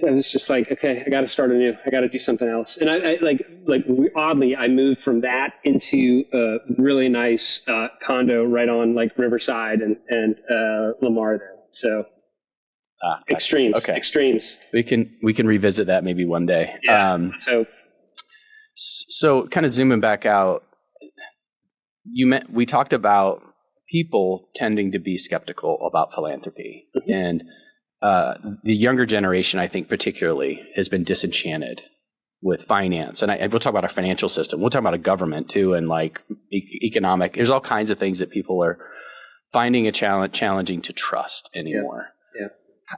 I was just like, okay, I got to start anew. I got to do something else. And oddly, I moved from that into a really nice condo right on Riverside and Lamar there. So extremes. Okay. Extremes. We can revisit that maybe one day. Yeah. So kind of zooming back out, we talked about people tending to be skeptical about philanthropy, and the younger generation, I think particularly, has been disenchanted with finance. And we'll talk about our financial system. We'll talk about a government too, and economic. There's all kinds of things that people are finding challenging to trust anymore. Yeah.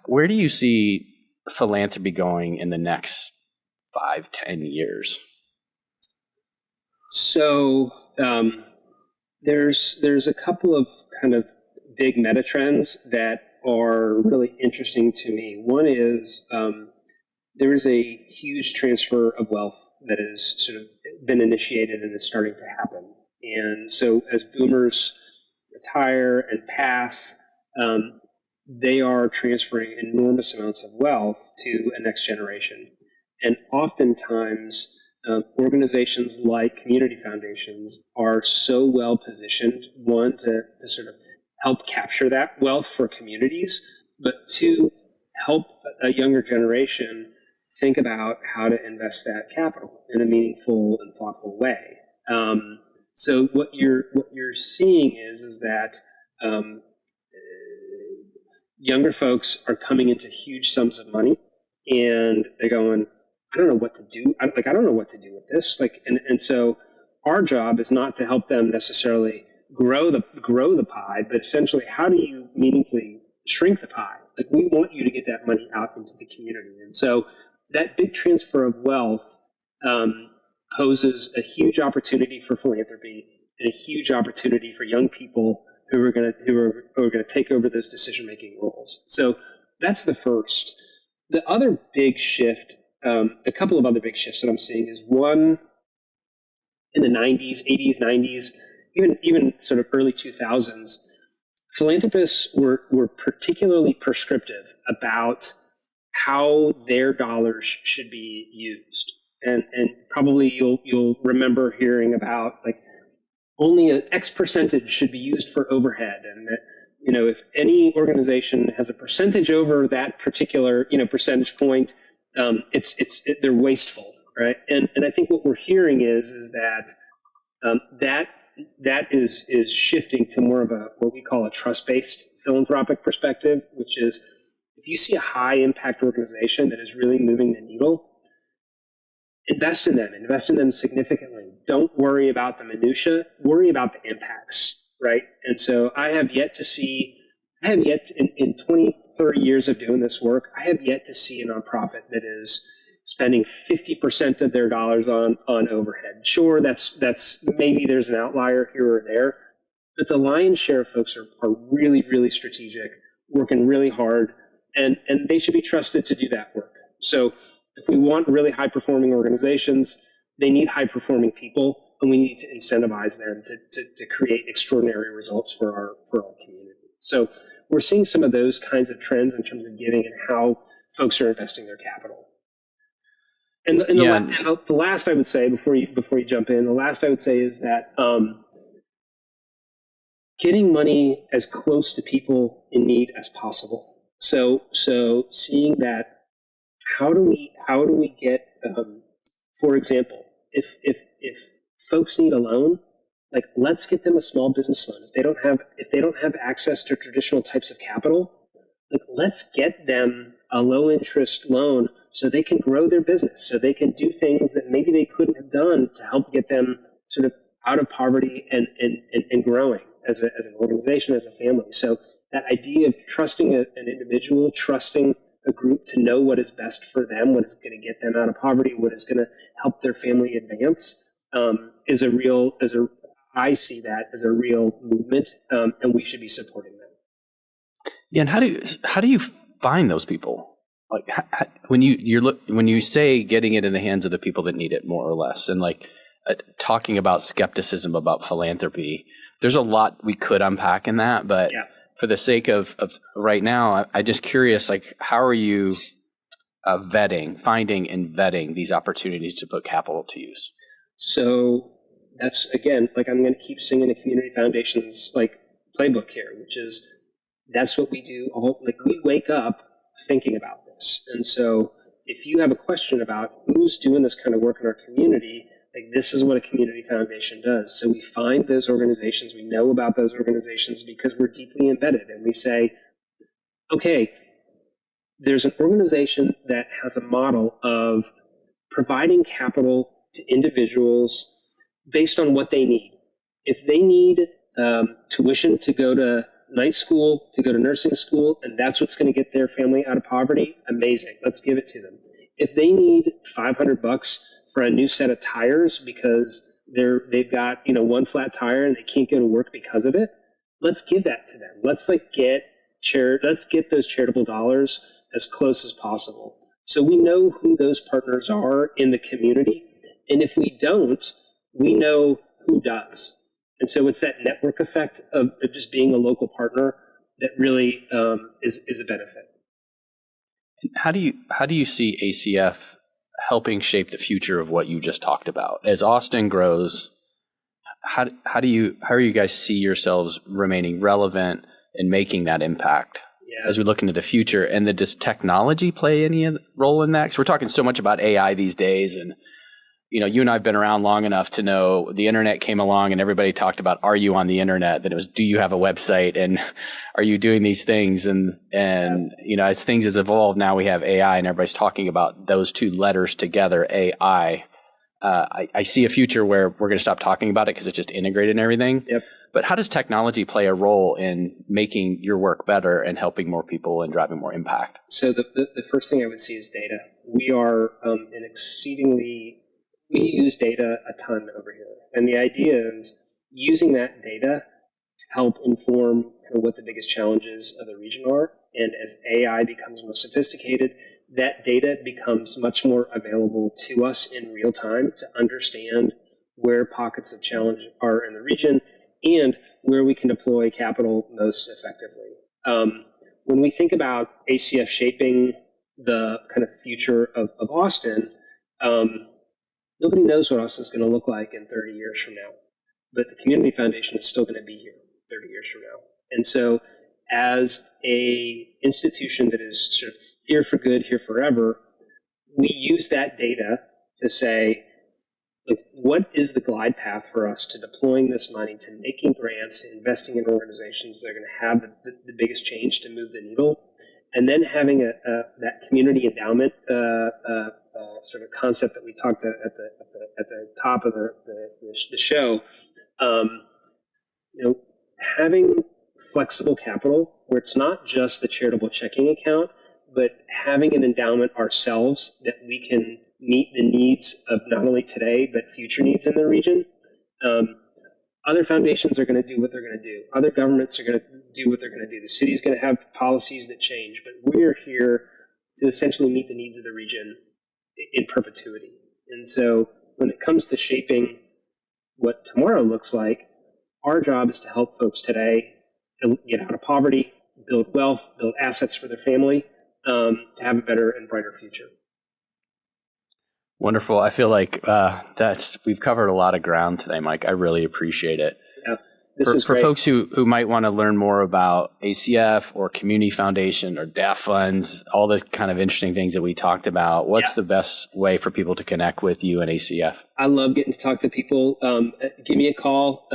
Where do you see philanthropy going in the next 5-10 years? So there's a couple of kind of big meta trends that are really interesting to me. One is there is a huge transfer of wealth that has sort of been initiated and is starting to happen. And so as boomers retire and pass, they are transferring enormous amounts of wealth to a next generation. And oftentimes, organizations like community foundations are so well positioned, one, to sort of help capture that wealth for communities, but two, help a younger generation think about how to invest that capital in a meaningful and thoughtful way. So what you're seeing is that younger folks are coming into huge sums of money, and they're going, I don't know what to do. I don't know what to do with this. And so our job is not to help them necessarily grow the pie, but essentially, how do you meaningfully shrink the pie? Like, we want you to get that money out into the community. And so that big transfer of wealth poses a huge opportunity for philanthropy and a huge opportunity for young people who are going to take over those decision-making roles. So that's the first. The other big shift, a couple of other big shifts that I'm seeing is one in the 90s, 80s, 90s, even sort of early 2000s, philanthropists were particularly prescriptive about how their dollars should be used. And probably you'll remember hearing about, like, only an X percentage should be used for overhead, and that, if any organization has a percentage over that particular, percentage point, they're wasteful, right? And I think what we're hearing is that that is shifting to more of what we call a trust-based philanthropic perspective, which is, if you see a high impact organization that is really moving the needle, invest in them significantly. Don't worry about the minutia, worry about the impacts, right? And so I have yet in 20, 30 years of doing this work, I have yet to see a nonprofit that is spending 50% of their dollars on overhead. Sure, that's maybe there's an outlier here or there, but the lion's share of folks are really, really strategic, working really hard, and they should be trusted to do that work. So if we want really high-performing organizations, they need high-performing people, and we need to incentivize them to create extraordinary results for our community. So we're seeing some of those kinds of trends in terms of giving and how folks are investing their capital. And the last I would say, before you jump in, the last I would say is that getting money as close to people in need as possible. So seeing that, how do we get, for example, if folks need a loan, like, let's get them a small business loan. If they don't have access to traditional types of capital, like, let's get them a low interest loan so they can grow their business, so they can do things that maybe they couldn't have done to help get them sort of out of poverty and growing as an organization, as a family. So that idea of trusting an individual, trusting a group to know what is best for them, what is going to get them out of poverty, what is going to help their family advance, I see that as a real movement, and we should be supporting them. Yeah, and how do you find those people? Like, when you say getting it in the hands of the people that need it, more or less, and talking about skepticism about philanthropy, there's a lot we could unpack in that, but yeah. For the sake of right now, I'm just curious, like, how are you finding and vetting these opportunities to put capital to use? So that's, again, like, I'm going to keep singing the Community Foundation's playbook here, which is, that's what we do. We wake up thinking about this. And so if you have a question about who's doing this kind of work in our community, like, this is what a community foundation does. So we find those organizations, we know about those organizations because we're deeply embedded, and we say, okay, there's an organization that has a model of providing capital to individuals based on what they need. If they need tuition to go to night school, to go to nursing school, and that's what's going to get their family out of poverty, amazing. Let's give it to them. If they need $500 for a new set of tires because they've got one flat tire and they can't go to work because of it, let's give that to them. Let's get those charitable dollars as close as possible. So we know who those partners are in the community, and if we don't, we know who does. And so it's that network effect of just being a local partner that really is a benefit. How do you see ACF helping shape the future of what you just talked about? As Austin grows, how do you guys see yourselves remaining relevant and making that impact as we look into the future. And then does technology play any role in that? Because we're talking so much about AI these days, and you and I have been around long enough to know the internet came along and everybody talked about, are you on the internet? Then it was, do you have a website? And are you doing these things? And as things has evolved, now we have AI and everybody's talking about those two letters together, AI. I see a future where we're going to stop talking about it because it's just integrated in everything. Yep. But how does technology play a role in making your work better and helping more people and driving more impact? So the first thing I would see is data. We are we use data a ton over here. And the idea is using that data to help inform kind of what the biggest challenges of the region are. And as AI becomes more sophisticated, that data becomes much more available to us in real time to understand where pockets of challenge are in the region and where we can deploy capital most effectively. When we think about ACF shaping the kind of future of Austin, nobody knows what Austin's going to look like in 30 years from now, but the Community Foundation is still going to be here 30 years from now. And so as a institution that is sort of here for good, here forever, we use that data to say, like, what is the glide path for us to deploying this money, to making grants, to investing in organizations that are going to have the biggest change to move the needle, and then having that community endowment sort of concept that we talked at the top of the show. Having flexible capital where it's not just the charitable checking account, but having an endowment ourselves that we can meet the needs of not only today, but future needs in the region. Other foundations are going to do what they're going to do. Other governments are going to do what they're going to do. The city's going to have policies that change, but we're here to essentially meet the needs of the region in perpetuity. And so when it comes to shaping what tomorrow looks like, our job is to help folks today get out of poverty, build wealth, build assets for their family, to have a better and brighter future. Wonderful. I feel like we've covered a lot of ground today, Mike. I really appreciate it. Yeah, this is for great. Folks who might want to learn more about ACF or Community Foundation or DAF funds, all the kind of interesting things that we talked about, what's the best way for people to connect with you and ACF? I love getting to talk to people. Give me a call.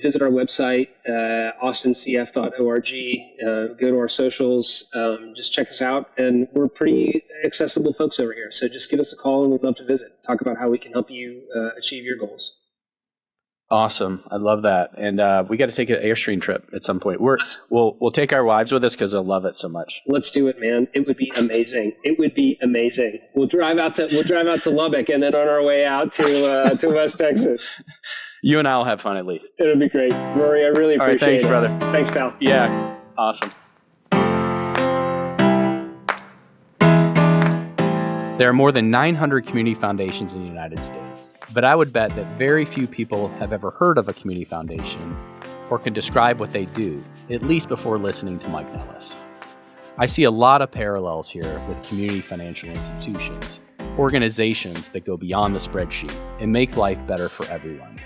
Visit our website, austincf.org. Go to our socials. Just check us out. And we're pretty accessible folks over here. So just give us a call and we'd love to visit. Talk about how we can help you achieve your goals. Awesome. I love that. And we got to take an Airstream trip at some point. We'll take our wives with us because they'll love it so much. Let's do it, man. It would be amazing. It would be amazing. We'll drive out to Lubbock and then on our way out to West Texas. You and I will have fun at least. It'll be great. Rory, I really appreciate it. All right, thanks, brother. Thanks, pal. Yeah. Awesome. There are more than 900 community foundations in the United States, but I would bet that very few people have ever heard of a community foundation or can describe what they do, at least before listening to Mike Nellis. I see a lot of parallels here with community financial institutions, organizations that go beyond the spreadsheet and make life better for everyone.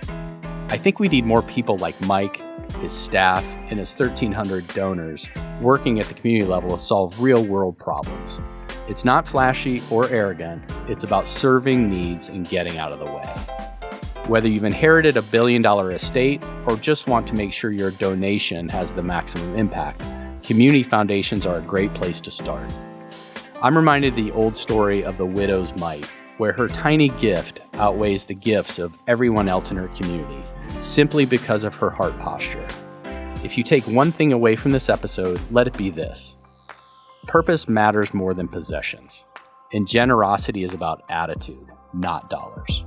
I think we need more people like Mike, his staff, and his 1,300 donors working at the community level to solve real-world problems. It's not flashy or arrogant. It's about serving needs and getting out of the way. Whether you've inherited a billion-dollar estate or just want to make sure your donation has the maximum impact, community foundations are a great place to start. I'm reminded of the old story of the widow's mite, where her tiny gift outweighs the gifts of everyone else in her community, simply because of her heart posture. If you take one thing away from this episode, let it be this. Purpose matters more than possessions, and generosity is about attitude, not dollars.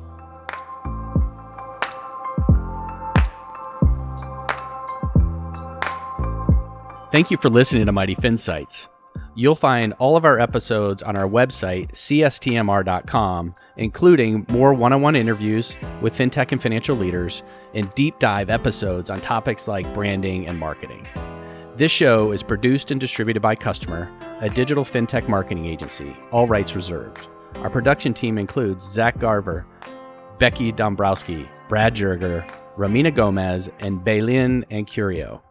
Thank you for listening to Mighty Finsights. You'll find all of our episodes on our website, CSTMR.com, including more one-on-one interviews with fintech and financial leaders and deep dive episodes on topics like branding and marketing. This show is produced and distributed by Customer, a digital fintech marketing agency, all rights reserved. Our production team includes Zach Garver, Becky Dombrowski, Brad Jerger, Ramina Gomez, and Bailin and Curio.